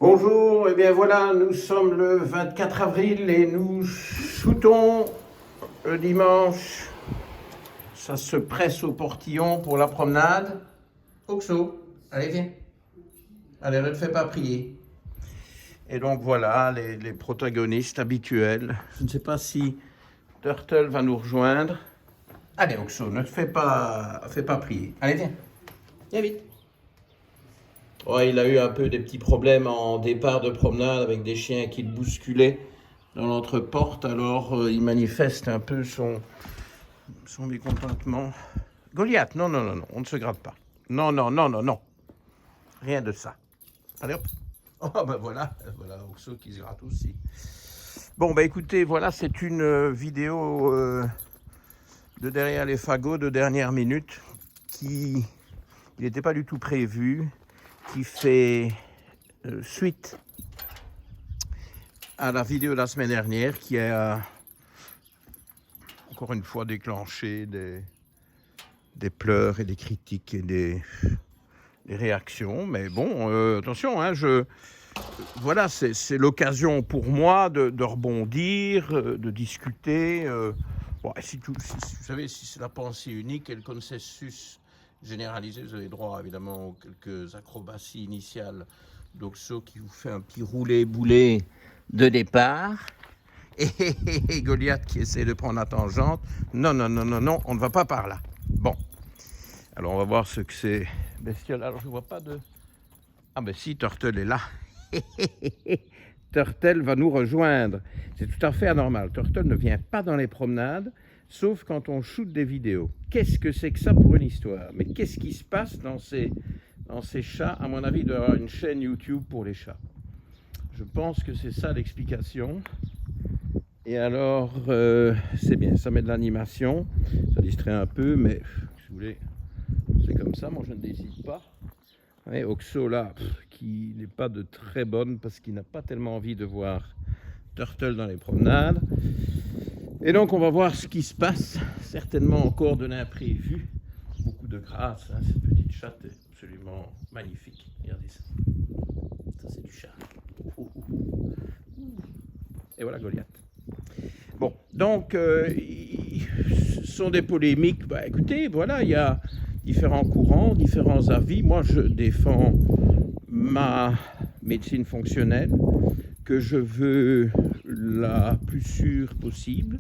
Bonjour, et bien voilà, nous sommes le 24 avril et nous shootons le dimanche. Ça se presse au portillon pour la promenade. Oxo, allez viens. Allez, ne te fais pas prier. Et donc voilà, les protagonistes habituels. Je ne sais pas si Turtle va nous rejoindre. Allez Oxo, ne te fais pas prier. Allez viens, viens vite. Ouais, il a eu un peu des petits problèmes en départ de promenade avec des chiens qui le bousculaient dans l'entreporte, alors il manifeste un peu son mécontentement. Goliath, non, non, non, non, on ne se gratte pas. Non, non, non, non, non. Rien de ça. Allez hop. Oh ben voilà Oxo qui se gratte aussi. Bon ben écoutez, voilà, c'est une vidéo de derrière les fagots de dernière minute qui n'était pas du tout prévu, qui fait suite à la vidéo de la semaine dernière qui a encore une fois déclenché des pleurs et des critiques et des réactions. Mais bon, attention, hein, voilà, c'est l'occasion pour moi de rebondir, de discuter. Bon, si vous savez, si c'est la pensée unique et le consensus généralisé, vous avez droit évidemment aux quelques acrobaties initiales d'Oxo qui vous fait un petit roulé-boulé de départ. Et Goliath qui essaie de prendre la tangente. Non, non, non, non, non, on ne va pas par là. Bon, alors on va voir ce que c'est bestiole. Alors je ne vois pas de... Ah ben si, Turtle est là. Turtle va nous rejoindre. C'est tout à fait anormal. Turtle ne vient pas dans les promenades, sauf quand on shoot des vidéos. Qu'est-ce que c'est que ça pour une histoire? Mais qu'est-ce qui se passe dans ces chats? À mon avis, il doit y avoir une chaîne YouTube pour les chats. Je pense que c'est ça l'explication. Et alors, c'est bien, ça met de l'animation, ça distrait un peu, mais si vous voulez, c'est comme ça, moi je ne décide pas. Ouais, Oxo là, qui n'est pas de très bonne parce qu'il n'a pas tellement envie de voir Turtle dans les promenades. Et donc on va voir ce qui se passe, certainement encore de l'imprévu. Beaucoup de grâce, hein, cette petite chatte est absolument magnifique. Regardez ça. Ça c'est du chat. Et voilà Goliath. Bon, donc, ce sont des polémiques. Bah, écoutez, voilà, il y a différents courants, différents avis. Moi, je défends ma médecine fonctionnelle, que je veux la plus sûre possible,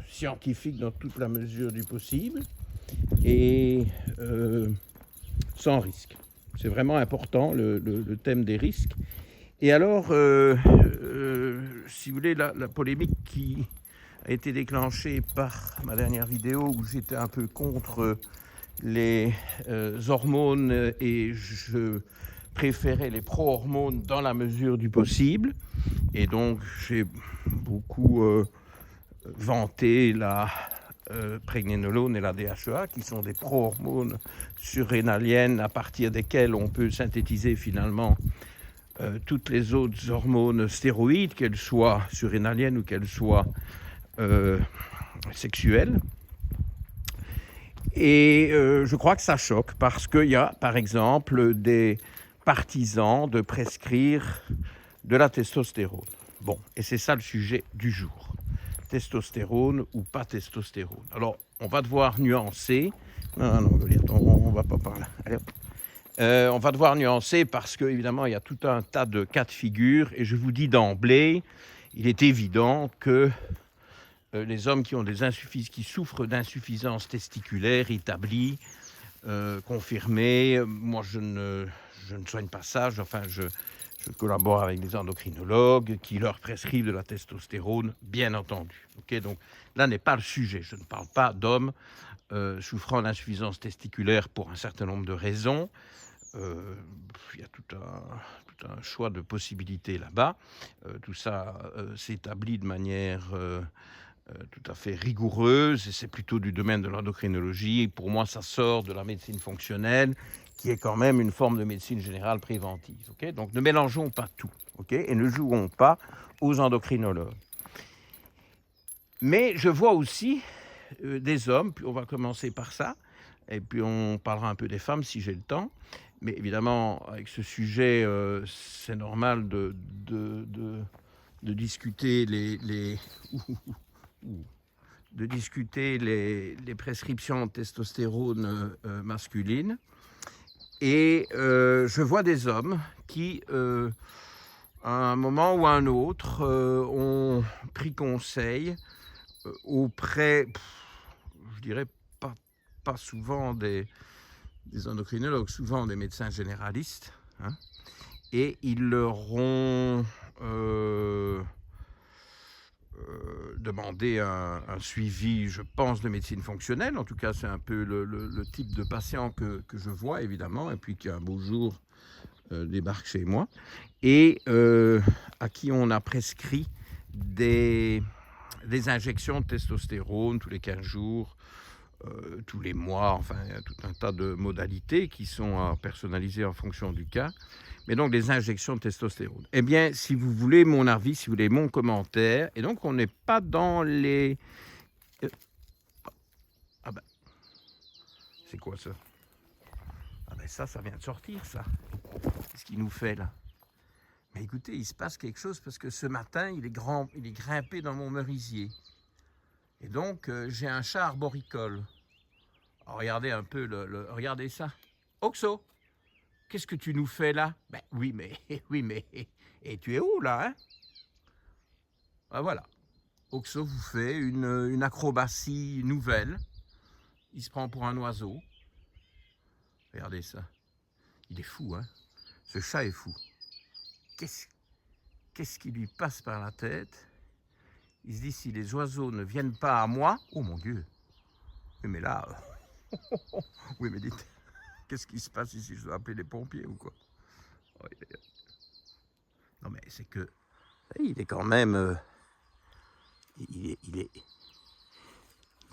scientifique dans toute la mesure du possible, et sans risque. C'est vraiment important, le thème des risques. Et alors, si vous voulez, la polémique qui a été déclenchée par ma dernière vidéo où j'étais un peu contre les hormones et je préférais les pro-hormones dans la mesure du possible. Et donc, j'ai beaucoup vanté la prégnénolone et la DHEA, qui sont des pro-hormones surrénaliennes à partir desquelles on peut synthétiser finalement toutes les autres hormones stéroïdes, qu'elles soient surrénaliennes ou qu'elles soient sexuelles. Et je crois que ça choque parce qu'il y a, par exemple, des partisans de prescrire de la testostérone. Bon, et c'est ça le sujet du jour. Testostérone ou pas testostérone. Alors, on va devoir nuancer. Non, on ne va pas par là. Allez, hop. On va devoir nuancer parce qu'évidemment, il y a tout un tas de cas de figure. Et je vous dis d'emblée, il est évident que les hommes qui souffrent d'insuffisance testiculaire établie, confirmée, moi je ne soigne pas ça. Enfin, je collabore avec des endocrinologues qui leur prescrivent de la testostérone, bien entendu. Okay, donc là n'est pas le sujet. Je ne parle pas d'hommes souffrant d'insuffisance testiculaire pour un certain nombre de raisons. Il y a tout un choix de possibilités là-bas. Tout ça s'établit de manière tout à fait rigoureuse, et c'est plutôt du domaine de l'endocrinologie. Pour moi, ça sort de la médecine fonctionnelle, qui est quand même une forme de médecine générale préventive. Okay, donc ne mélangeons pas tout, okay, et ne jouons pas aux endocrinologues. Mais je vois aussi des hommes, puis on va commencer par ça, et puis on parlera un peu des femmes si j'ai le temps, Mais évidemment, avec ce sujet, c'est normal de discuter de discuter les prescriptions de testostérone masculine. Et je vois des hommes qui, à un moment ou à un autre, ont pris conseil auprès, je dirais pas souvent des endocrinologues, souvent des médecins généralistes, hein, et ils leur ont demandé un suivi, je pense, de médecine fonctionnelle. En tout cas, c'est un peu le type de patient que je vois, évidemment, et puis qui un beau jour débarque chez moi, et à qui on a prescrit des injections de testostérone tous les 15 jours, tous les mois, enfin, il y a tout un tas de modalités qui sont personnalisées en fonction du cas. Mais donc, des injections de testostérone. Eh bien, si vous voulez mon avis, si vous voulez mon commentaire, et donc, on n'est pas dans les... Ah ben, c'est quoi ça? Ah ben ça vient de sortir, ça. Qu'est-ce qu'il nous fait, là? Mais écoutez, il se passe quelque chose parce que ce matin, il est grimpé dans mon merisier. Et donc, j'ai un chat arboricole. Alors, regardez un peu, regardez ça. Oxo, qu'est-ce que tu nous fais là? Ben oui, mais, et tu es où là, hein? Ben voilà. Oxo vous fait une acrobatie nouvelle. Il se prend pour un oiseau. Regardez ça. Il est fou, hein? Ce chat est fou. Qu'est-ce qui lui passe par la tête? Il se dit, si les oiseaux ne viennent pas à moi... Oh mon Dieu! Oui, mais là... oui, mais dites, qu'est-ce qui se passe ici? Je dois appeler les pompiers ou quoi? Non, mais c'est que... Il est quand même... Il est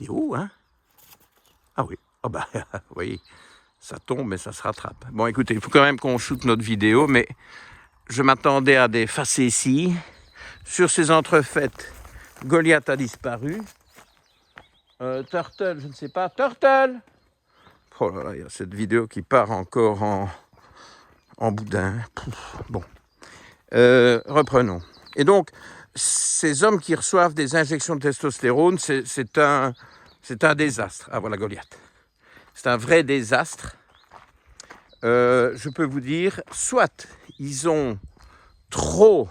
haut, hein? Ah oui. Ah bah, vous voyez, ça tombe, mais ça se rattrape. Bon, écoutez, il faut quand même qu'on shoote notre vidéo, mais je m'attendais à des facéties. Sur ces entrefaites, Goliath a disparu. Turtle, je ne sais pas. Turtle! Oh là là, il y a cette vidéo qui part encore en boudin. Bon. Reprenons. Et donc, ces hommes qui reçoivent des injections de testostérone, c'est un désastre. Ah voilà Goliath. C'est un vrai désastre. Je peux vous dire, soit ils ont trop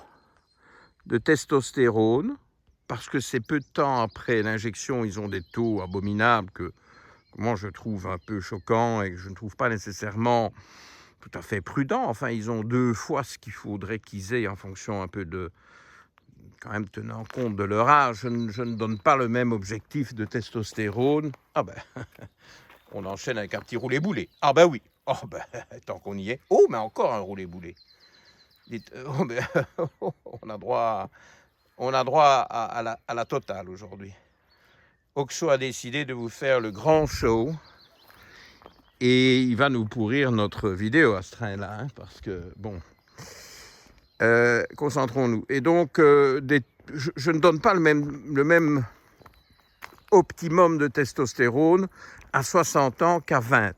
de testostérone, parce que c'est peu de temps après l'injection, ils ont des taux abominables que moi je trouve un peu choquants et que je ne trouve pas nécessairement tout à fait prudents. Enfin, ils ont 2 fois ce qu'il faudrait qu'ils aient en fonction un peu de... quand même tenant compte de leur âge. Je ne donne pas le même objectif de testostérone. Ah ben, on enchaîne avec un petit roulé-boulé. Ah ben oui. Oh ben, tant qu'on y est. Oh, mais encore un roulé-boulé. Dites, oh, mais, on a droit à la totale aujourd'hui. Oxo a décidé de vous faire le grand show et il va nous pourrir notre vidéo à ce train-là, hein, parce que, bon, concentrons-nous. Et donc, je ne donne pas le même optimum de testostérone à 60 ans qu'à 20.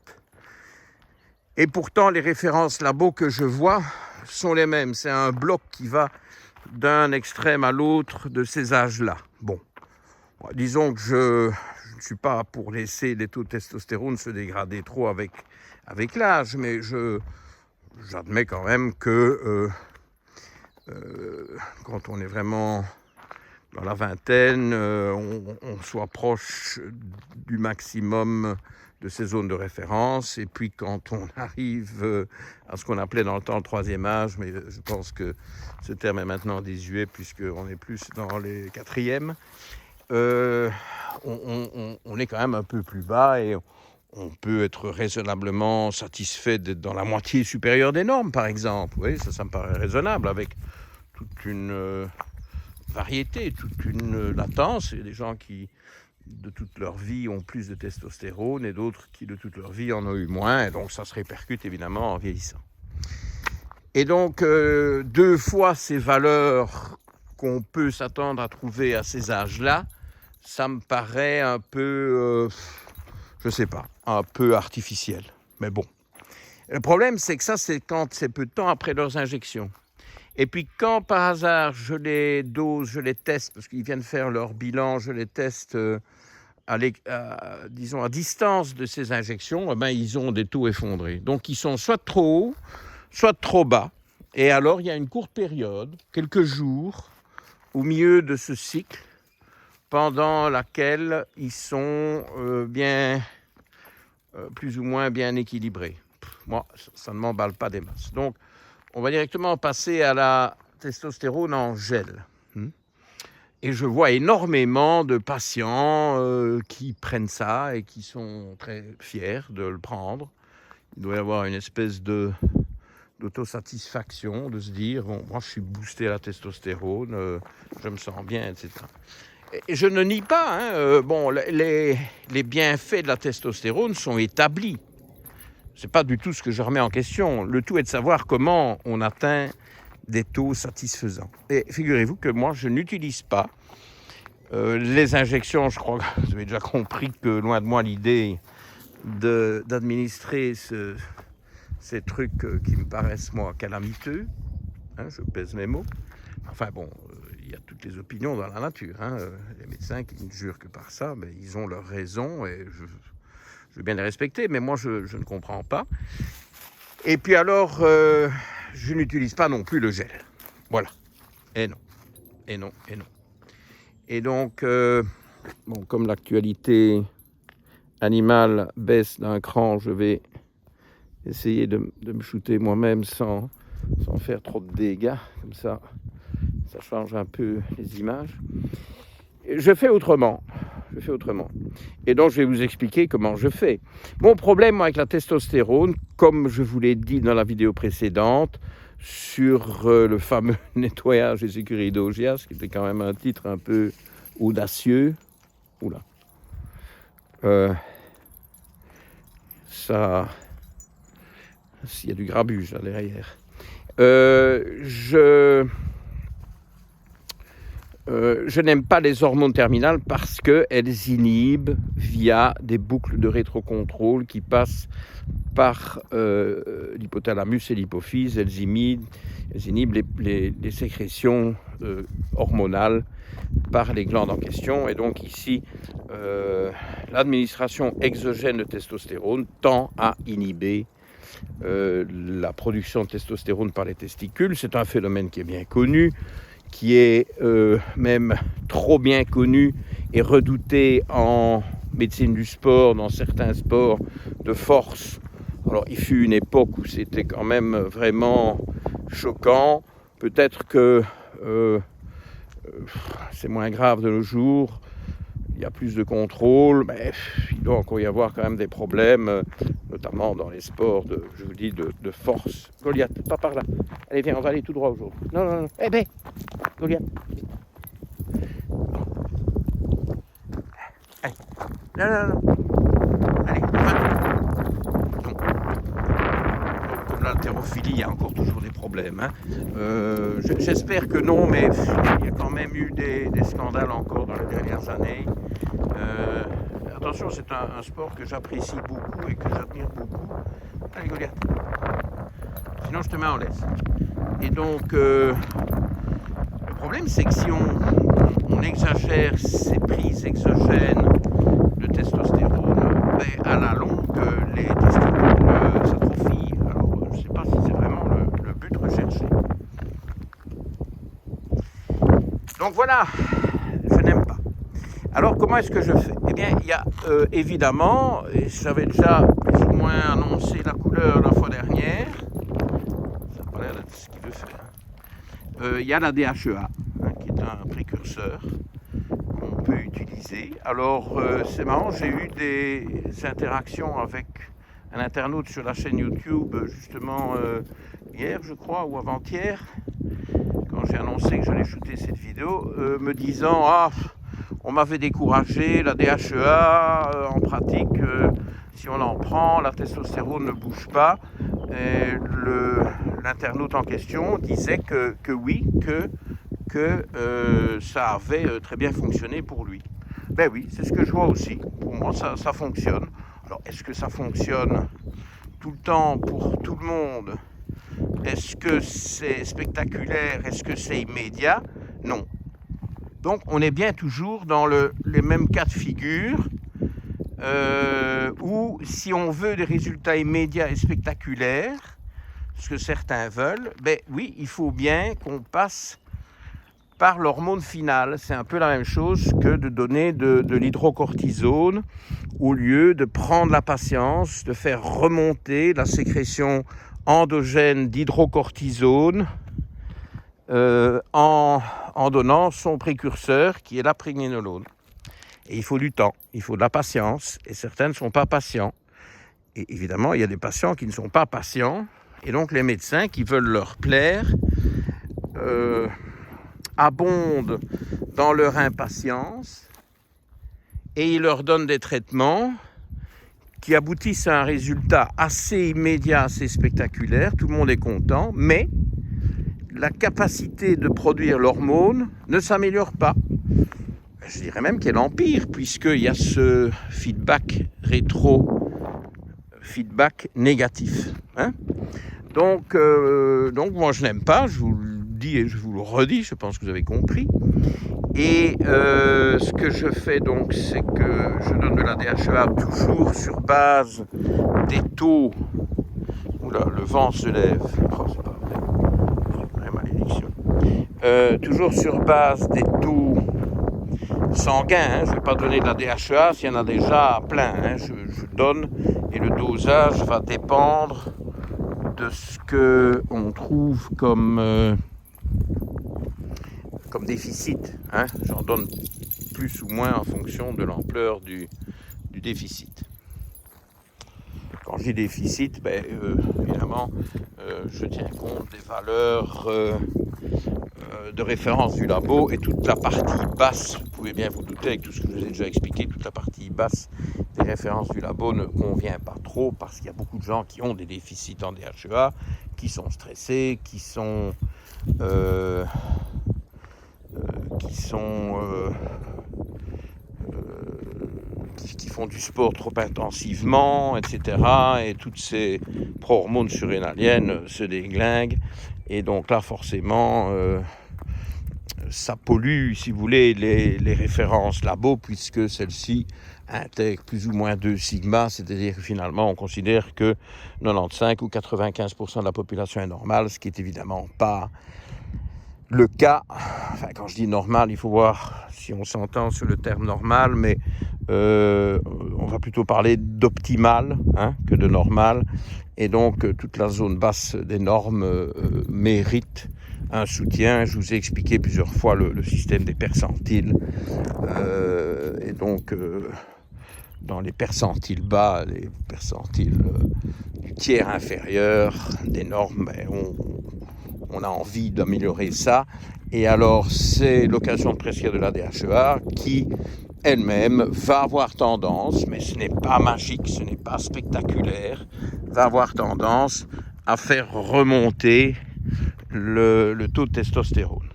Et pourtant, les références labo que je vois sont les mêmes. C'est un bloc qui va d'un extrême à l'autre de ces âges-là. Bon, disons que je ne suis pas pour laisser les taux de testostérone se dégrader trop avec l'âge, mais j'admets quand même que quand on est vraiment dans la vingtaine, on soit proche du maximum de ces zones de référence. Et puis quand on arrive à ce qu'on appelait dans le temps le 3e âge, mais je pense que ce terme est maintenant désuet puisqu'on est plus dans les 4e, on est quand même un peu plus bas et on peut être raisonnablement satisfait d'être dans la moitié supérieure des normes, par exemple. Oui, ça me paraît raisonnable, avec toute une variété, toute une latence. Il y a des gens qui, de toute leur vie, ont plus de testostérone et d'autres qui, de toute leur vie, en ont eu moins. Et donc, ça se répercute évidemment en vieillissant. Et donc, 2 fois ces valeurs qu'on peut s'attendre à trouver à ces âges-là, ça me paraît un peu, je sais pas, un peu artificiel. Mais bon. Le problème, c'est que ça, c'est quand c'est peu de temps après leurs injections. Et puis quand par hasard je les dose, je les teste, parce qu'ils viennent faire leur bilan, je les teste disons à distance de ces injections, eh ben, ils ont des taux effondrés. Donc ils sont soit trop hauts, soit trop bas. Et alors il y a une courte période, quelques jours, au milieu de ce cycle, pendant laquelle ils sont plus ou moins bien équilibrés. Moi, ça ne m'emballe pas des masses. Donc, on va directement passer à la testostérone en gel. Et je vois énormément de patients qui prennent ça et qui sont très fiers de le prendre. Il doit y avoir une espèce d'autosatisfaction, de se dire, bon, moi je suis boosté à la testostérone, je me sens bien, etc. Et je ne nie pas, les bienfaits de la testostérone sont établis. Ce n'est pas du tout ce que je remets en question. Le tout est de savoir comment on atteint des taux satisfaisants. Et figurez-vous que moi, je n'utilise pas les injections. Je crois que vous avez déjà compris que loin de moi l'idée d'administrer ces trucs qui me paraissent, moi, calamiteux. Je pèse mes mots. Enfin bon, il y a toutes les opinions dans la nature. Les médecins qui ne jurent que par ça, mais ils ont leurs raisons et je veux bien les respecter, mais moi, je ne comprends pas. Et puis alors, je n'utilise pas non plus le gel. Voilà. Et non. Et donc, comme l'actualité animale baisse d'un cran, je vais essayer de me shooter moi-même sans faire trop de dégâts. Comme ça change un peu les images. Je fais autrement. Et donc, je vais vous expliquer comment je fais. Mon problème, moi, avec la testostérone, comme je vous l'ai dit dans la vidéo précédente, sur le fameux nettoyage des écuries d'Augias, qui était quand même un titre un peu audacieux. Oula. Ça... Il y a du grabuge là derrière. Je n'aime pas les hormones terminales parce qu'elles inhibent via des boucles de rétrocontrôle qui passent par l'hypothalamus et l'hypophyse. Elles inhibent les sécrétions hormonales par les glandes en question. Et donc ici, l'administration exogène de testostérone tend à inhiber la production de testostérone par les testicules. C'est un phénomène qui est bien connu, qui est même trop bien connu et redouté en médecine du sport, dans certains sports de force. Alors, il fut une époque où c'était quand même vraiment choquant. Peut-être que c'est moins grave de nos jours. Il y a plus de contrôle, mais il doit encore y avoir quand même des problèmes, notamment dans les sports, de force. Goliath, pas par là. Allez, viens, on va aller tout droit aujourd'hui. Non. Eh ben, Goliath. Allez. Non. Allez, va. Comme l'haltérophilie, il y a encore toujours des problèmes. J'espère que non, mais il y a quand même eu des scandales encore dans les dernières années. Attention, c'est un sport que j'apprécie beaucoup et que j'admire beaucoup. Allez, Goliath. Sinon, je te mets en laisse. Et donc, le problème, c'est que si on exagère ces prises exogènes de testostérone, à la longue, les testicules s'atrophient. Alors, je ne sais pas si c'est vraiment le but recherché. Donc voilà, je n'aime pas. Alors, comment est-ce que je fais ? Eh bien, il y a évidemment, et j'avais déjà plus ou moins annoncé la couleur la fois dernière, ça n'a pas l'air d'être ce qu'il veut faire. Il y a la DHEA, qui est un précurseur qu'on peut utiliser. Alors, c'est marrant, j'ai eu des interactions avec un internaute sur la chaîne YouTube, justement, hier, je crois, ou avant-hier, quand j'ai annoncé que j'allais shooter cette vidéo, me disant « Ah, on m'avait découragé, la DHEA, en pratique, si on en prend, la testostérone ne bouge pas. » Et l'internaute en question disait que oui, que ça avait très bien fonctionné pour lui. Ben oui, c'est ce que je vois aussi. Pour moi, ça fonctionne. Alors, est-ce que ça fonctionne tout le temps pour tout le monde. Est-ce que c'est spectaculaire? Est-ce que c'est immédiat? Non. Donc on est bien toujours dans les mêmes cas de figure où si on veut des résultats immédiats et spectaculaires, ce que certains veulent, ben oui, il faut bien qu'on passe par l'hormone finale. C'est un peu la même chose que de donner de l'hydrocortisone au lieu de prendre la patience, de faire remonter la sécrétion endogène d'hydrocortisone en donnant son précurseur qui est la pregnénolone. Et il faut du temps, il faut de la patience, et certains ne sont pas patients. Et évidemment, il y a des patients qui ne sont pas patients, et donc les médecins qui veulent leur plaire abondent dans leur impatience, et ils leur donnent des traitements qui aboutissent à un résultat assez immédiat, assez spectaculaire, tout le monde est content, mais la capacité de produire l'hormone ne s'améliore pas. Je dirais même qu'elle empire, puisqu'il y a ce feedback feedback négatif. Hein. Donc moi je n'aime pas, je vous le dis et je vous le redis, je pense que vous avez compris. Et ce que je fais donc, c'est que je donne de la DHEA toujours sur base des taux. Oula, le vent se lève. Oh, c'est pas vrai. C'est une vraie malédiction. Toujours sur base des taux sanguins. Je ne vais pas donner de la DHEA s'il y en a déjà plein. Je donne et le dosage va dépendre de ce qu'on trouve comme déficit. J'en donne plus ou moins en fonction de l'ampleur du déficit. Quand je dis déficit, évidemment, je tiens compte des valeurs de référence du labo et toute la partie basse, vous pouvez bien vous douter avec tout ce que je vous ai déjà expliqué, toute la partie basse des références du labo ne convient pas trop parce qu'il y a beaucoup de gens qui ont des déficits en DHEA, qui sont stressés, qui font du sport trop intensivement, etc. Et toutes ces pro-hormones surrénaliennes se déglinguent. Et donc là, forcément, ça pollue, si vous voulez, les références labo, puisque celles-ci intègrent plus ou moins 2 sigma, c'est-à-dire que finalement, on considère que 95 ou 95% de la population est normale, ce qui est évidemment pas le cas. Enfin, quand je dis normal, il faut voir si on s'entend sur le terme normal, mais on va plutôt parler d'optimal que de normal. Et donc, toute la zone basse des normes mérite un soutien. Je vous ai expliqué plusieurs fois le système des percentiles. Et donc, dans les percentiles bas, les percentiles du tiers inférieur des normes, on a envie d'améliorer ça. Et alors, c'est l'occasion de prescrire de la DHEA qui, elle-même, va avoir tendance, mais ce n'est pas magique, ce n'est pas spectaculaire, va avoir tendance à faire remonter le taux de testostérone.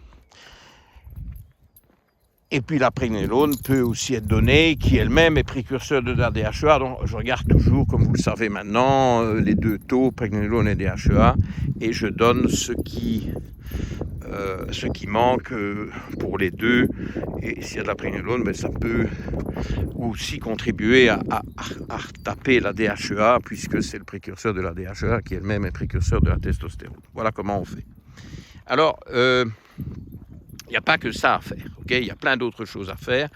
Et puis la pregnénolone peut aussi être donnée, qui elle-même est précurseur de la DHEA. Donc je regarde toujours, comme vous le savez maintenant, les 2 taux, pregnénolone et DHEA, et je donne ce qui manque pour les 2. Et s'il y a de la pregnénolone, ça peut aussi contribuer à taper la DHEA, puisque c'est le précurseur de la DHEA qui elle-même est précurseur de la testostérone. Voilà comment on fait. Alors, il n'y a pas que ça à faire, okay. Il y a plein d'autres choses à faire.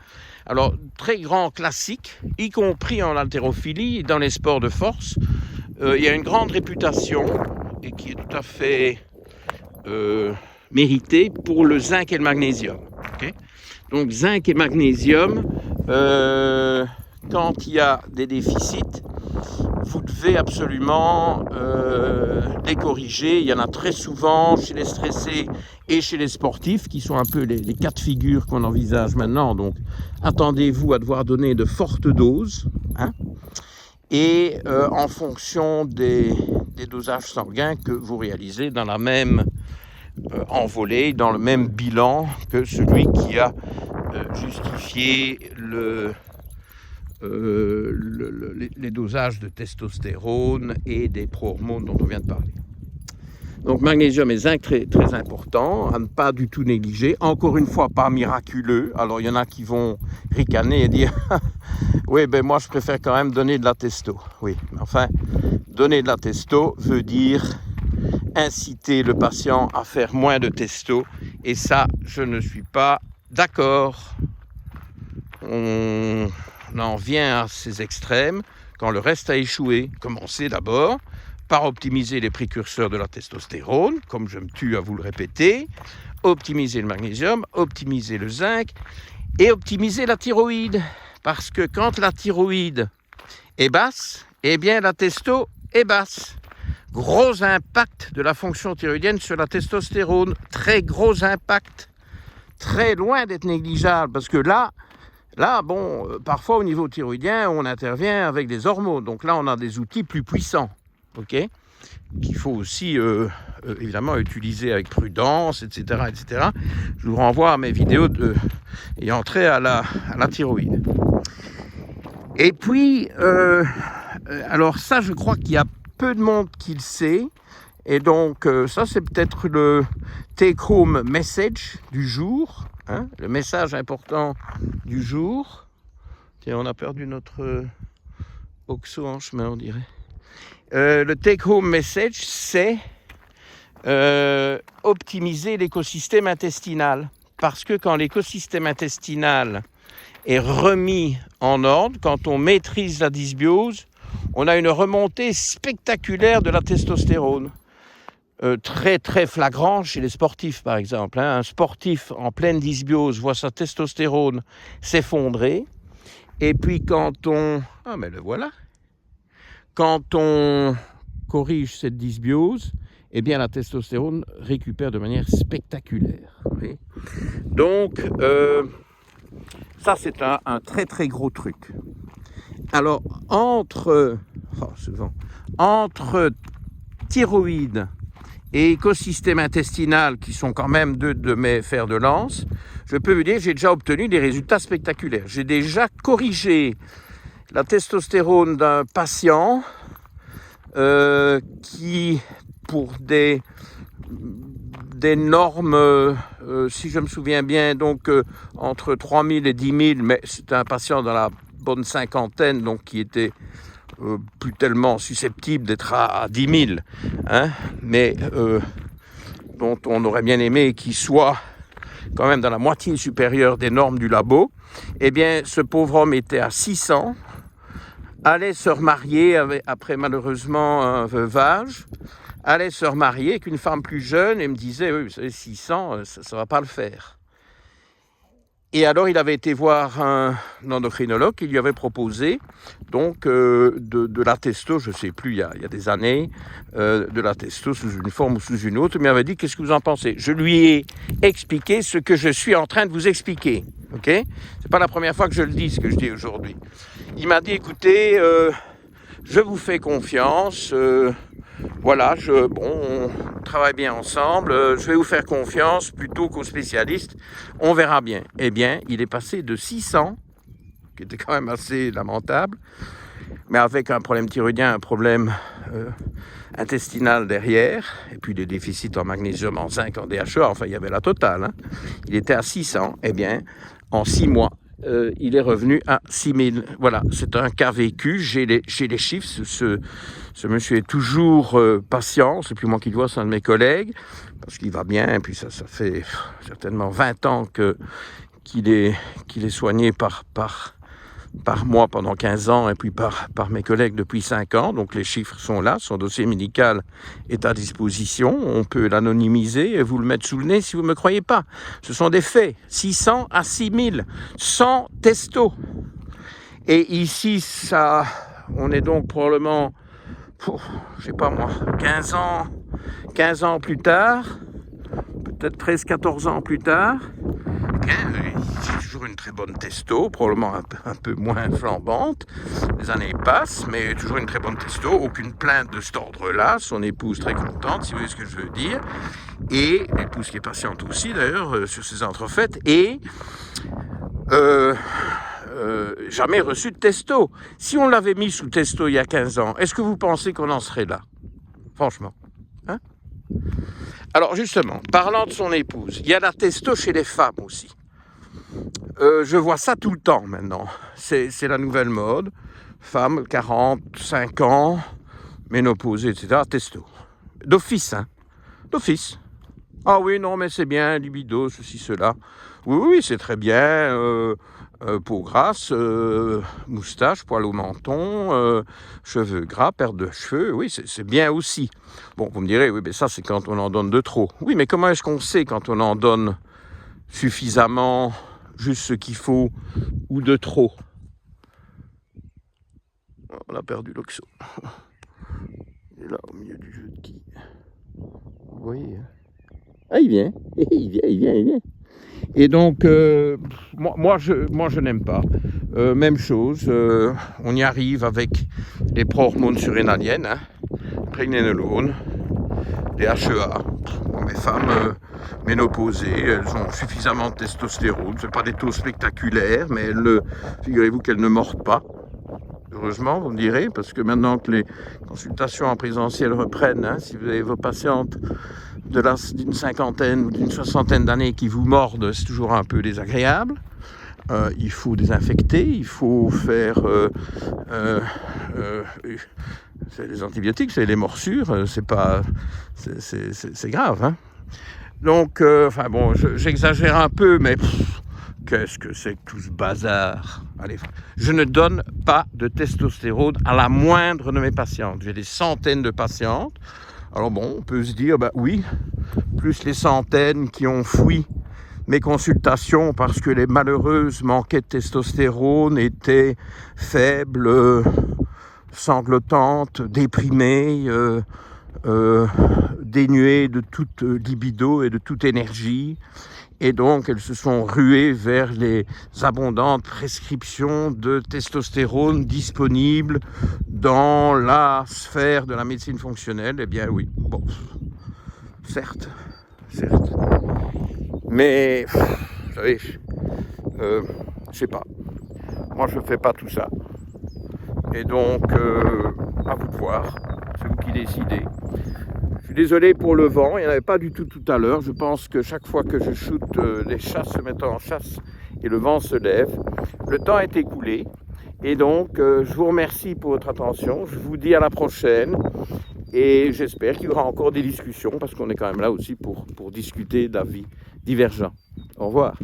Alors, très grand classique, y compris en haltérophilie, dans les sports de force, il y a une grande réputation, et qui est tout à fait méritée, pour le zinc et le magnésium. Okay. Donc, zinc et magnésium, quand il y a des déficits, vous devez absolument les corriger. Il y en a très souvent chez les stressés et chez les sportifs, qui sont un peu les cas de figure qu'on envisage maintenant. Donc, attendez-vous à devoir donner de fortes doses. Et en fonction des dosages sanguins que vous réalisez dans la même envolée, dans le même bilan que celui qui a justifié les dosages de testostérone et des pro-hormones dont on vient de parler. Donc magnésium et zinc, très, très important, à ne pas du tout négliger. Encore une fois, pas miraculeux. Alors il y en a qui vont ricaner et dire « Oui, ben moi je préfère quand même donner de la testo. » Oui, mais enfin, donner de la testo veut dire inciter le patient à faire moins de testo. Et ça, je ne suis pas d'accord. On en vient à ces extrêmes quand le reste a échoué. Commencez d'abord par optimiser les précurseurs de la testostérone, comme je me tue à vous le répéter, optimiser le magnésium, optimiser le zinc et optimiser la thyroïde. Parce que quand la thyroïde est basse, eh bien la testo est basse. Gros impact de la fonction thyroïdienne sur la testostérone, très gros impact, très loin d'être négligeable, parce que là, bon, parfois au niveau thyroïdien, on intervient avec des hormones, donc là on a des outils plus puissants. Ok, qu'il faut aussi évidemment utiliser avec prudence, etc., etc. Je vous renvoie à mes vidéos ayant trait à la thyroïde. Et puis, alors ça, je crois qu'il y a peu de monde qui le sait. Et donc, ça, c'est peut-être le take-home message du jour, hein, le message important du jour. Tiens, on a perdu notre oxo en chemin, on dirait. Le take-home message, c'est optimiser l'écosystème intestinal. Parce que quand l'écosystème intestinal est remis en ordre, quand on maîtrise la dysbiose, on a une remontée spectaculaire de la testostérone. Très très flagrant chez les sportifs, par exemple. Un sportif en pleine dysbiose voit sa testostérone s'effondrer. Et puis quand on... Ah mais le voilà. Quand on corrige cette dysbiose, eh bien la testostérone récupère de manière spectaculaire. Oui. Donc, ça c'est un très très gros truc. Alors, entre thyroïde et écosystème intestinal, qui sont quand même deux de mes fers de lance, je peux vous dire que j'ai déjà obtenu des résultats spectaculaires. J'ai déjà corrigé la testostérone d'un patient qui, pour des normes, si je me souviens bien, donc entre 3000 et 10 000, mais c'était un patient dans la bonne cinquantaine, donc qui était plus tellement susceptible d'être à 10 000, hein, mais dont on aurait bien aimé qu'il soit quand même dans la moitié supérieure des normes du labo. Eh bien, ce pauvre homme était à 600, allait se remarier après malheureusement un veuvage, allait se remarier avec une femme plus jeune et me disait, oui, vous savez, 600, ça ne va pas le faire. Et alors, il avait été voir un endocrinologue qui lui avait proposé donc de la testo, je ne sais plus, il y a des années, de la testo sous une forme ou sous une autre. Il m'avait dit, qu'est-ce que vous en pensez? Je lui ai expliqué ce que je suis en train de vous expliquer. Ok? C'est pas la première fois que je le dis, ce que je dis aujourd'hui. Il m'a dit, écoutez, je vous fais confiance. Voilà, on travaille bien ensemble, je vais vous faire confiance plutôt qu'aux spécialistes, on verra bien. Eh bien, il est passé de 600, qui était quand même assez lamentable, mais avec un problème thyroïdien, un problème intestinal derrière, et puis des déficits en magnésium, en zinc, en DHA, enfin il y avait la totale, hein. Il était à 600, eh bien, en 6 mois, il est revenu à 6000. Voilà, c'est un cas vécu, j'ai les chiffres, ce monsieur est toujours patient, c'est plus moi qui le vois, c'est un de mes collègues, parce qu'il va bien, et puis ça fait certainement 20 ans qu'il est soigné par mois pendant 15 ans, et puis par mes collègues depuis 5 ans, donc les chiffres sont là, son dossier médical est à disposition, on peut l'anonymiser et vous le mettre sous le nez si vous ne me croyez pas. Ce sont des faits, 600 à 6000, sans testo. Et ici, on est donc probablement, je sais pas moi, 15 ans plus tard, peut-être 13-14 ans plus tard, j'ai toujours une très bonne testo, probablement un peu moins flambante. Les années passent, mais toujours une très bonne testo, aucune plainte de cet ordre-là. Son épouse très contente, si vous voyez ce que je veux dire. Et l'épouse qui est patiente aussi, d'ailleurs, sur ses entrefaites. Et jamais reçu de testo. Si on l'avait mis sous testo il y a 15 ans, est-ce que vous pensez qu'on en serait là? Franchement. Hein? Alors justement, parlant de son épouse, il y a la testo chez les femmes aussi. Je vois ça tout le temps maintenant. C'est la nouvelle mode. Femme, 45 ans, ménopausée, etc. Testo. D'office, hein. D'office. Ah oui, non, mais c'est bien, libido, ceci, cela. Oui, c'est très bien. Peau grasse, moustache, poil au menton, cheveux gras, perte de cheveux, oui, c'est bien aussi. Bon, vous me direz, oui, mais ça, c'est quand on en donne de trop. Oui, mais comment est-ce qu'on sait quand on en donne suffisamment, juste ce qu'il faut, ou de trop? On a perdu l'Oxo. Il est là, au milieu du jeu de qui? Vous voyez, hein? Ah, il vient. Il vient. Et donc, moi, je n'aime pas. Même chose, on y arrive avec les pro-hormones surrénaliennes, hein, prégnénolone, les HEA. Bon, mes femmes ménopausées, elles ont suffisamment de testostérone. Ce n'est pas des taux spectaculaires, mais figurez-vous qu'elles ne mordent pas. Heureusement, vous me direz, parce que maintenant que les consultations en présentiel reprennent, hein, si vous avez vos patientes d'une cinquantaine ou d'une soixantaine d'années qui vous mordent, c'est toujours un peu désagréable. Il faut désinfecter, il faut faire c'est les antibiotiques, c'est les morsures, c'est grave. Hein. Donc, j'exagère un peu, mais qu'est-ce que c'est que tout ce bazar? Allez, je ne donne pas de testostérone à la moindre de mes patientes. J'ai des centaines de patientes. Alors bon, on peut se dire, oui, plus les centaines qui ont fui mes consultations parce que les malheureuses manquaient de testostérone, étaient faibles, sanglotantes, déprimées, dénuées de toute libido et de toute énergie. Et donc, elles se sont ruées vers les abondantes prescriptions de testostérone disponibles dans la sphère de la médecine fonctionnelle. Eh bien oui, bon, certes. Mais, vous savez, je sais pas. Moi, je fais pas tout ça. Et donc, à vous de voir. C'est vous qui décidez. Je suis désolé pour le vent, il n'y en avait pas du tout à l'heure. Je pense que chaque fois que je shoote, les chasses se mettent en chasse et le vent se lève. Le temps est écoulé. Et donc, je vous remercie pour votre attention. Je vous dis à la prochaine. Et j'espère qu'il y aura encore des discussions, parce qu'on est quand même là aussi pour discuter d'avis divergents. Au revoir.